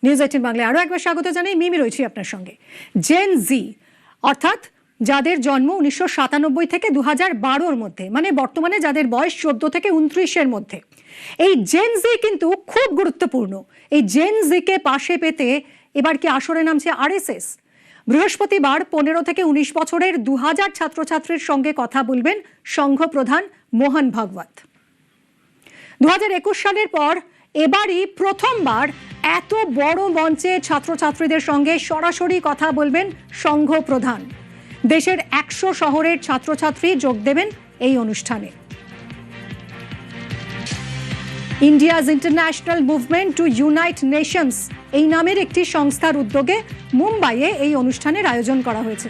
News 18 বাংলায় আরও একবার স্বাগত জানাই। মিমি রয়েছি আপনার সঙ্গে। জেন জি অর্থাৎ যাদের জন্ম 1997 থেকে 2012-র মধ্যে, মানে বর্তমানে যাদের বয়স 14 থেকে 29-এর মধ্যে, এই জেন জি কিন্তু খুব গুরুত্বপূর্ণ। এই জেন জিকে পাশে পেতে এবার কি আসরে নামছে আরএসএস। বৃহস্পতিবার 15 থেকে 19 বছরের 2000 ছাত্রছাত্রীর সঙ্গে কথা বলবেন সংঘ প্রধান মোহন ভাগবত। 2021 সালের পর এবারই প্রথমবার এত বড় মঞ্চে ছাত্রছাত্রীদের সঙ্গে সরাসরি কথা বলবেন সংঘ প্রধান। দেশের 100 শহরের ছাত্রছাত্রী যোগ দেবেন এই অনুষ্ঠানে। India's international movement two unite Nations এই নামের একটি সংস্থার উদ্যোগে মুম্বাইয়ে এই অনুষ্ঠানের আয়োজন করা হয়েছে।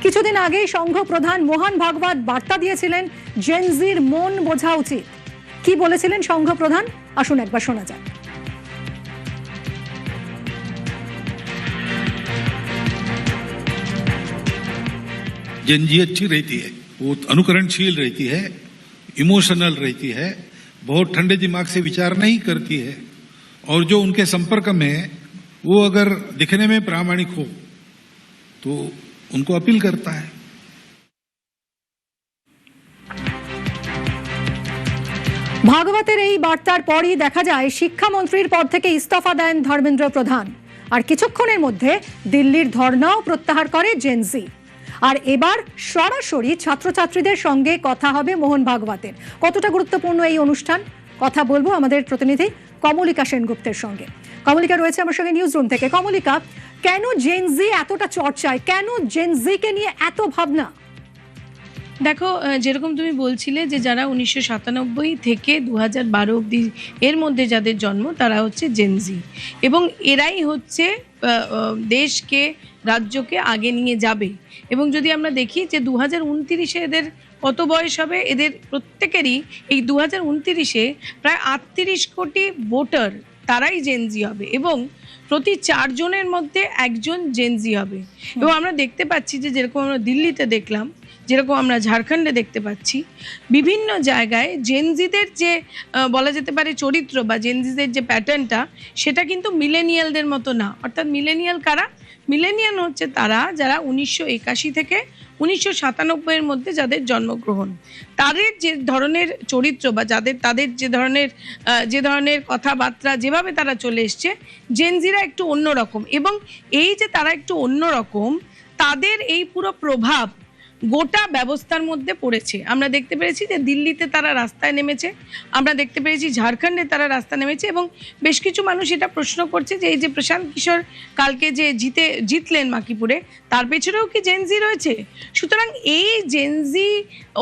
কিছুদিন আগেই সংঘ প্রধান মোহন ভাগবত বার্তা দিয়েছিলেন জেনজির মন বোঝা উচিত। কি বলেছিলেন সংঘ প্রধান, আসুন একবার শোনা যাক। जेनजी अच्छी रहती है, वो अनुकरणशील रहती है, इमोशनल रहती है, बहुत ठंडे दिमाग से विचार नहीं करती है, और जो उनके संपर्क में वो अगर दिखने में प्रामाणिक हो तो उनको अपील करता है। ভাগবতের এই বার্তার পরই দেখা যায় শিক্ষামন্ত্রীর পদ থেকে ইস্তফা দেন ধর্মেন্দ্র প্রধান, আর কিছুক্ষণের মধ্যে দিল্লির ধর্নাও প্রত্যাহার করে জেনজি। আর এবার সরাসরি ছাত্রছাত্রীদের সঙ্গে কথা হবে মোহন ভাগবতের। কতটা গুরুত্বপূর্ণ এই অনুষ্ঠান, কথা বলবো আমাদের প্রতিনিধি কমলিকা সেনগুপ্তের সঙ্গে। কমলিকা রয়েছে আমার সঙ্গে নিউজ রুম থেকে। কমলিকা, কেন জেনজি এতটা চর্চায়, কেন জেনজিকে নিয়ে এত ভাবনা? দেখো, যেরকম তুমি বলছিলে যে যারা 1997 থেকে 2012 অবধি এর মধ্যে যাদের জন্ম তারা হচ্ছে জেনজি, এবং এরাই হচ্ছে দেশকে রাজ্যকে আগে নিয়ে যাবে। এবং যদি আমরা দেখি যে 2029-এ এদের কত বয়স হবে, এদের প্রত্যেকেরই এই 2029-এ প্রায় 38 কোটি ভোটার তারাই জেনজি হবে, এবং প্রতি 4 জনের মধ্যে একজন জেনজি হবে। এবং আমরা দেখতে পাচ্ছি যে যেরকম আমরা দিল্লিতে দেখলাম, যেরকম আমরা ঝাড়খণ্ডে দেখতে পাচ্ছি, বিভিন্ন জায়গায় জেনজিদের যে বলা যেতে পারে চরিত্র বা জেনজিদের যে প্যাটার্নটা, সেটা কিন্তু মিলেনিয়ালদের মতো না। অর্থাৎ মিলেনিয়াল কারা? মিলেনিয়াল হচ্ছে তারা যারা 1981 থেকে 1997-এর মধ্যে যাদের জন্মগ্রহণ, তাদের যে ধরনের চরিত্র বা তাদের যে ধরনের কথাবার্তা, যেভাবে তারা চলে এসছে, জেনজিরা একটু অন্যরকম। এবং এই যে তারা একটু অন্যরকম, তাদের এই পুরো প্রভাব গোটা ব্যবস্থার মধ্যে পড়েছে। আমরা দেখতে পেরেছি যে দিল্লিতে তারা রাস্তায় নেমেছে, আমরা দেখতে পেরেছি ঝাড়খণ্ডে তারা রাস্তা নেমেছে, এবং বেশ কিছু মানুষ এটা প্রশ্ন করছে যে এই যে প্রশান্ত কিশোর কালকে যে জিতলেন মাকিপুরে, তার পেছনেও কি জেনজি রয়েছে? সুতরাং এই জেনজি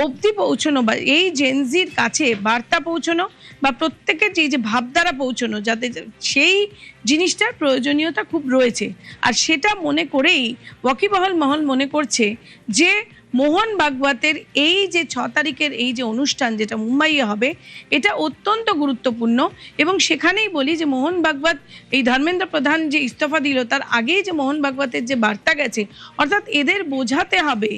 অবধি পৌঁছানো বা এই জেনজির কাছে বার্তা পৌঁছানো বা প্রত্যেকের যে ভাবধারা পৌঁছানো, যাতে সেই জিনিসটার প্রয়োজনীয়তা খুব রয়েছে। আর সেটা মনে করেই ওয়াকিবহাল মহল মনে করছে যে মোহন ভাগবতের এই যে 6 তারিখের এই যে অনুষ্ঠান, যেটা মুম্বাইয়ে হবে, এটা অত্যন্ত গুরুত্বপূর্ণ। এবং সেখানেই বলি যে মোহন ভাগবত, এই ধর্মেন্দ্র প্রধান যে ইস্তফা দিল, তার আগেই যে মোহন ভাগবতের যে বার্তা গেছে, অর্থাৎ এদের বোঝাতে হবে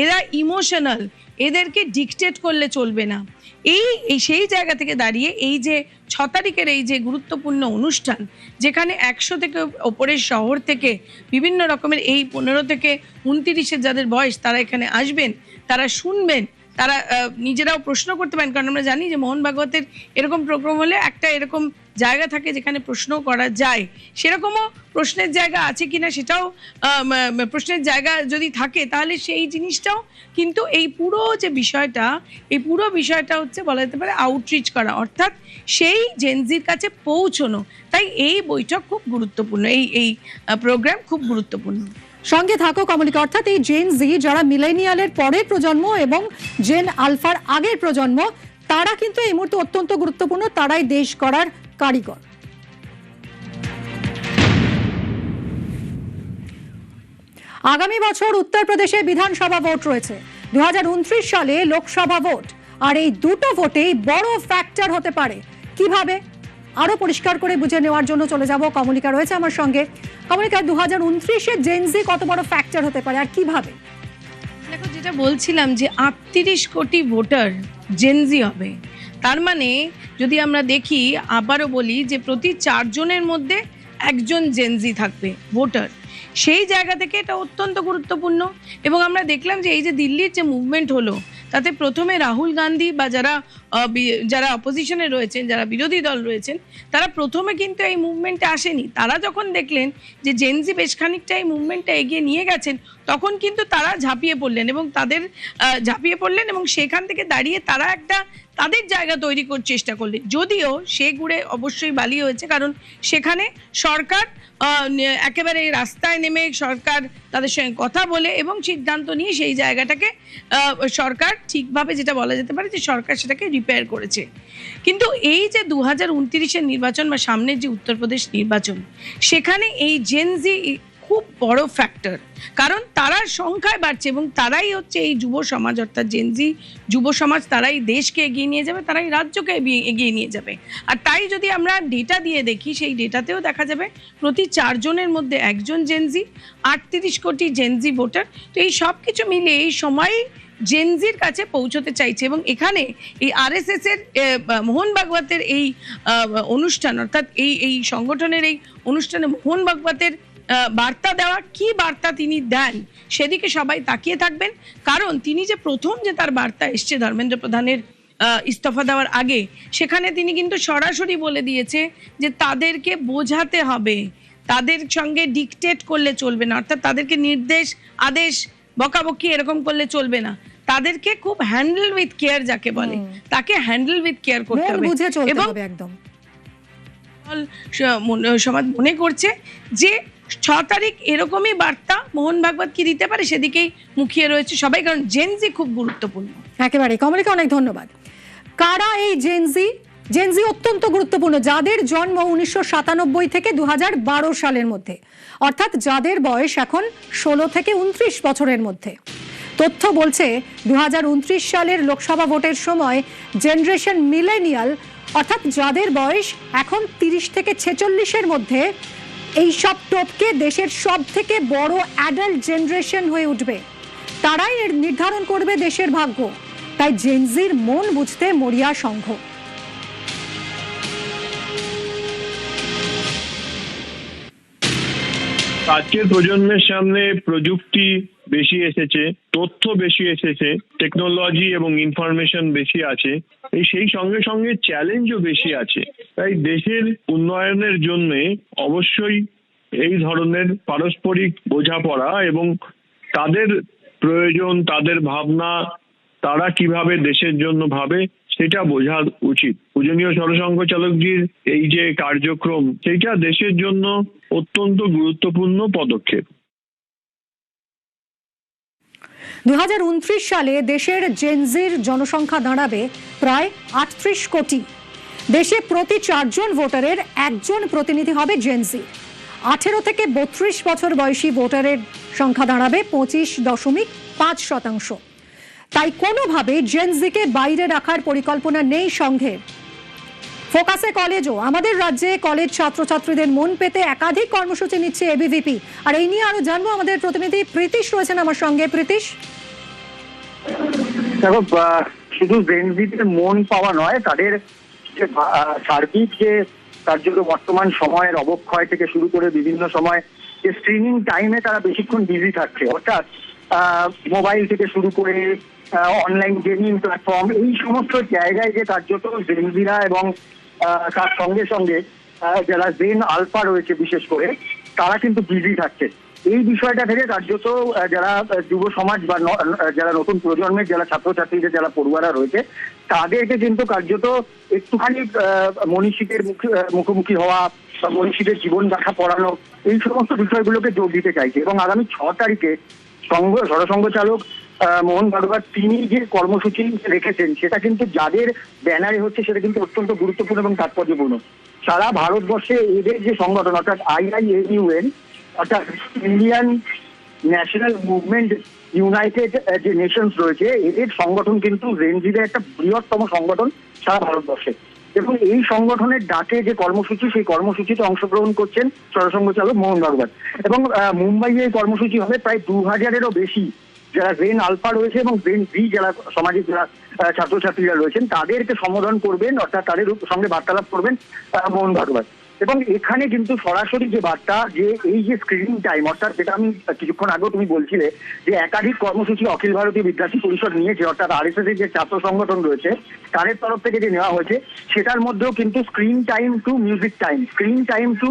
এরা ইমোশনাল, এদেরকে ডিকটেট করলে চলবে না। এই সেই জায়গা থেকে দাঁড়িয়ে এই যে 6 তারিখের এই যে গুরুত্বপূর্ণ অনুষ্ঠান, যেখানে 100 থেকে ওপরের শহর থেকে বিভিন্ন রকমের এই 15 থেকে 29-এর যাদের বয়স, তারা এখানে আসবেন, তারা শুনবেন, তারা নিজেরাও প্রশ্ন করতে পারেন। কারণ আমরা জানি যে মোহন ভাগবতের এরকম প্রোগ্রাম হলে একটা এরকম জায়গা থাকে যেখানে প্রশ্ন করা যায়। সেরকমও প্রশ্নের জায়গা আছে কিনা, সেটাও প্রশ্নের জায়গা যদি থাকে তাহলে সেই জিনিসটাও কিন্তু এই পুরো যে বিষয়টা, এই পুরো বিষয়টা হচ্ছে বলা যেতে পারে আউটরিচ করা, অর্থাৎ সেই জেনজির কাছে পৌঁছানো। তাই এই বৈঠক খুব গুরুত্বপূর্ণ, এই প্রোগ্রাম খুব গুরুত্বপূর্ণ। সঙ্গে থাকো কমলিকা। অর্থাৎ এই জেন জি যারা মিলেনিয়ালের পরের প্রজন্ম এবং জেন আলফার আগের প্রজন্ম, তারা কিন্তু এই মুহূর্তে অত্যন্ত গুরুত্বপূর্ণ, তারাই দেশ গড়ার কারিগর। আগামী বছর উত্তরপ্রদেশে বিধানসভা ভোট রয়েছে, 2029 সালে লোকসভা ভোট, আর এই দুটো ভোটেই বড় ফ্যাক্টর হতে পারে। কিভাবে, আরো পরিষ্কার করে বুঝে নেওয়ার জন্য চলে যাব। কমলিকা রয়েছে আমার সঙ্গে। কমলিকা, 2029-এ জেনজি কত বড় ফ্যাক্টর হতে পারে আর কিভাবে? দেখো, যেটা বলছিলাম যে 38 কোটি ভোটার জেনজি হবে, তার মানে যদি আমরা দেখি, আবারও বলি যে প্রতি 4 জনের মধ্যে একজন জেনজি থাকবে ভোটার, সেই জায়গা থেকে এটা অত্যন্ত গুরুত্বপূর্ণ। এবং আমরা দেখলাম যে এই যে দিল্লির যে মুভমেন্ট হলো, তাতে প্রথমে রাহুল গান্ধী বা যারা অপোজিশনে রয়েছেন, যারা বিরোধী দল রয়েছেন, তারা প্রথমে কিন্তু এই মুভমেন্টে আসেনি। তারা যখন দেখলেন যে জেনজি বেশ খানিকটা এই মুভমেন্টটা এগিয়ে নিয়ে গেছেন, তখন কিন্তু তারা ঝাঁপিয়ে পড়লেন এবং সেখান থেকে দাঁড়িয়ে তারা একটা তাদের জায়গা তৈরি করার চেষ্টা করলেন। যদিও সে গুড়ে অবশ্যই বালি হয়েছে, কারণ সেখানে সরকার একেবারে রাস্তায় নেমে সরকার তাদের সঙ্গে কথা বলে এবং সিদ্ধান্ত নিয়ে সেই জায়গাটাকে সরকার ঠিকভাবে, যেটা বলা যেতে পারে যে সরকার সেটাকে রিপেয়ার করেছে। কিন্তু এই যে 2029-এর নির্বাচন বা সামনের যে উত্তরপ্রদেশ নির্বাচন, সেখানে এই জেনজি খুব বড় ফ্যাক্টর, কারণ তারা সংখ্যায় বাড়ছে এবং তারাই হচ্ছে এই যুব সমাজ, অর্থাৎ জেনজি যুব সমাজ, তারাই দেশকে এগিয়ে নিয়ে যাবে, তারাই রাজ্যকে এগিয়ে নিয়ে যাবে। আর তাই যদি আমরা ডেটা দিয়ে দেখি, সেই ডেটাতেও দেখা যাবে প্রতি 4 জনের মধ্যে একজন জেনজি, 38 কোটি জেনজি ভোটার। তো এই সব কিছু মিলে এই সময় জেনজির কাছে পৌঁছতে চাইছে। এবং এখানে এই RSS এর মোহন ভাগবতের এই অনুষ্ঠান, অর্থাৎ এই সংগঠনের এই অনুষ্ঠানে মোহন ভাগবতের বার্তা দেওয়া, কি বার্তা তিনি দেন সেদিকে সবাই তাকিয়ে থাকবেন। কারণ তিনি যে প্রথম যে তার বার্তা এসছে ধর্মেন্দ্র প্রধানের ইস্তফা দেওয়ার আগে, সেখানে তিনি কিন্তু সরাসরি বলে দিয়েছে যে তাদেরকে বোঝাতে হবে, তাদের সঙ্গে ডিকটেট করলে চলবে না, অর্থাৎ তাদেরকে নির্দেশ আদেশ বকাবকি এরকম করলে চলবে না, তাদেরকে খুব হ্যান্ডেল উইথ কেয়ার যাকে বলে, তাকে হ্যান্ডেল উইথ কেয়ার করতে হবে। এবং একদম সমাজ মনে করছে যে 6 তারিখ এরকমই বার্তা মোহন ভাগবত কি দিতে পারে, সেদিকেই মুখিয়ে রয়েছে সবাই, কারণ জেনজি খুব গুরুত্বপূর্ণ। একেবারে। কমলিকা, অনেক ধন্যবাদ। কারা এই জেনজি? জেনজি অত্যন্ত গুরুত্বপূর্ণ, যাদের জন্ম 1997 থেকে 2012 সালের মধ্যে, অর্থাৎ যাদের বয়স এখন 16 থেকে 29 বছরের মধ্যে। তথ্য বলছে 2029 সালের লোকসভা ভোটের সময় জেনারেশন মিলেনিয়াল, অর্থাৎ যাদের বয়স এখন 30 থেকে 46-এর মধ্যে, এই সব টপকে দেশের সব থেকে বড় অ্যাডাল্ট জেনারেশন হয়ে উঠবে। তারাই নির্ধারণ করবে দেশের ভাগ্য। তাই জেনজির মন বুঝতে মরিয়া সংঘ। আজকের প্রজন্মের সামনে প্রযুক্তি বেশি এসেছে, তথ্য বেশি এসেছে, টেকনোলজি এবং ইনফরমেশন বেশি আছে, সেই সঙ্গে সঙ্গে চ্যালেঞ্জও বেশি আছে। তাই দেশের উন্নয়নের জন্য অবশ্যই এই ধরনের পারস্পরিক বোঝাপড়া এবং তাদের প্রয়োজন, তাদের ভাবনা, তারা কিভাবে দেশের জন্য ভাবে, সেটা বোঝা উচিত। পূজনীয় সরসংঘ চালকজির এই যে কার্যক্রম, সেটা দেশের জন্য অত্যন্ত গুরুত্বপূর্ণ পদক্ষেপ। 2029 সালে দেশের জেনজির জনসংখ্যা দাঁড়াবে প্রায় 38 কোটি। দেশে প্রতি 4 জন ভোটারের একজন প্রতিনিধি হবে জেনজি। 18 থেকে 32 বছর বয়সী ভোটারের সংখ্যা দাঁড়াবে 25.5%। তাই কোনোভাবে জেনজিকে বাইরে রাখার পরিকল্পনা নেই সংঘে। ফোকাসে কলেজও আমাদের রাজ্যে কলেজ ছাত্রছাত্রীদের মন পেতে একাধিক কর্মসূচি নিচ্ছে এবিভিপি। আর এই নিয়ে আরো জানবো, আমাদের প্রতিনিধি প্রীতিশ রয়েছেন আমার সঙ্গে। প্রীতিশ, দেখো, শুধু জেনজিদের মন পাওয়া নয়, তাদের যে সার্বিক যে তার জন্য বর্তমান সময়ের অবক্ষয় থেকে শুরু করে বিভিন্ন সময় যে স্ট্রিমিং টাইমে তারা বেশিক্ষণ বিজি থাকছে, অর্থাৎ মোবাইল থেকে শুরু করে অনলাইন গেমিং প্ল্যাটফর্ম, এই সমস্ত জায়গায় যে কার্যত জেনজিরা এবং তার সঙ্গে সঙ্গে যারা জেন আলফা রয়েছে বিশেষ করে, তারা কিন্তু বিজি থাকছে। এই বিষয়টা থেকে কার্যত যারা যুব সমাজ বা যারা নতুন প্রজন্মের যারা ছাত্রছাত্রীদের যারা পড়ুয়ারা রয়েছে, তাদেরকে কিন্তু কার্যত একটুখানি মনীষীদের মুখোমুখি হওয়া বা মনীষীদের জীবন দেখা পড়ানো, এই সমস্ত বিষয়গুলোকে জোর দিতে চাইছে। এবং আগামী 6 তারিখে সরসংঘ চালক মোহন ভাগবত তিনি যে কর্মসূচি রেখেছেন, সেটা কিন্তু যাদের ব্যানারে হচ্ছে, সেটা কিন্তু অত্যন্ত গুরুত্বপূর্ণ এবং তাৎপর্যপূর্ণ। সারা ভারতবর্ষে এদের যে সংগঠন, অর্থাৎ IIMUN, অর্থাৎ ইন্ডিয়ান ন্যাশনাল মুভমেন্ট ইউনাইটেড যে নেশনস রয়েছে, এদের সংগঠন কিন্তু জেনজিদের একটা বৃহত্তম সংগঠন সারা ভারতবর্ষে। এবং এই সংগঠনের ডাকে যে কর্মসূচি, সেই কর্মসূচিতে অংশগ্রহণ করছেন সরসংঘ চালক মোহন ভাগবত। এবং মুম্বাইয়ে এই কর্মসূচি হবে প্রায় 2000-এরও বেশি যারা জেন আলফা রয়েছে এবং জেন জি যারা সমাজের যারা ছাত্রছাত্রীরা রয়েছেন, তাদেরকে সম্বোধন করবেন, অর্থাৎ তাদের সঙ্গে বার্তালাপ করবেন মোহন ভাগবত। এবং এখানে কিন্তু সরাসরি যে বার্তা যে এই যে স্ক্রিনিং টাইম, অর্থাৎ যেটা আমি কিছুক্ষণ আগেও তুমি বলছিলে যে একাধিক কর্মসূচি অখিল ভারতীয় বিদ্যার্থী পরিষদ নিয়েছে, অর্থাৎ আরএসএস এর যে ছাত্র সংগঠন রয়েছে তাদের তরফ থেকে যে নেওয়া হয়েছে, সেটার মধ্যেও কিন্তু screen time to music time, screen time to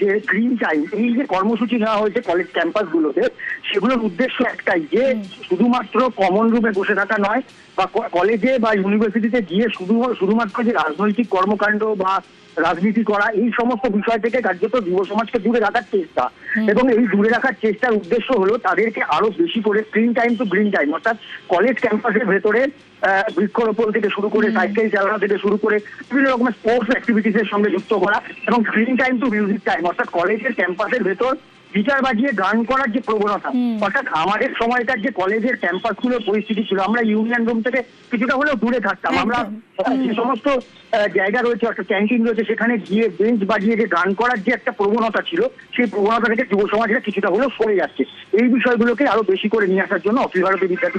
যে গ্রিন টাইম, এই যে কর্মসূচি নেওয়া হয়েছে কলেজ ক্যাম্পাস গুলোতে, সেগুলোর উদ্দেশ্য একটাই যে শুধুমাত্র কমন রুমে বসে থাকা নয়, বা কলেজে বা ইউনিভার্সিটিতে গিয়ে শুধুমাত্র যে রাজনৈতিক কর্মকাণ্ড বা রাজনীতি করা এই সমস্ত বিষয় থেকে কার্যত যুব সমাজকে দূরে রাখার চেষ্টা, এবং এই দূরে রাখার চেষ্টার উদ্দেশ্য হলো তাদেরকে আরো বেশি করে screen time to green time, অর্থাৎ কলেজ ক্যাম্পাসের ভেতরে বৃক্ষরোপণ থেকে শুরু করে সাইকেল চালানো থেকে শুরু করে বিভিন্ন রকমের স্পোর্টস অ্যাক্টিভিটিস এর সঙ্গে যুক্ত করা, এবং screen time to music time, অর্থাৎ কলেজের ক্যাম্পাসের ভেতর গিটার বাজিয়ে গান করার যে প্রবণতা, অর্থাৎ আমাদের সময়কার যে কলেজের ক্যাম্পাস গুলোর পরিস্থিতি ছিল, আমরা ইউনিয়ন রুম থেকে কিছুটা হলেও দূরে থাকতাম, আমরা যে সমস্ত জায়গা রয়েছে অর্থাৎ ক্যান্টিন রয়েছে সেখানে গিয়ে বেঞ্চ বাজিয়ে যে গান করার যে একটা প্রবণতা ছিল, সেই প্রবণতা থেকে যুব সমাজের কিছুটা হলেও সরে যাচ্ছে। এই বিষয়গুলোকে আরো বেশি করে নিয়ে আসার জন্য অখিল ভারতীয় বিদ্যার্থী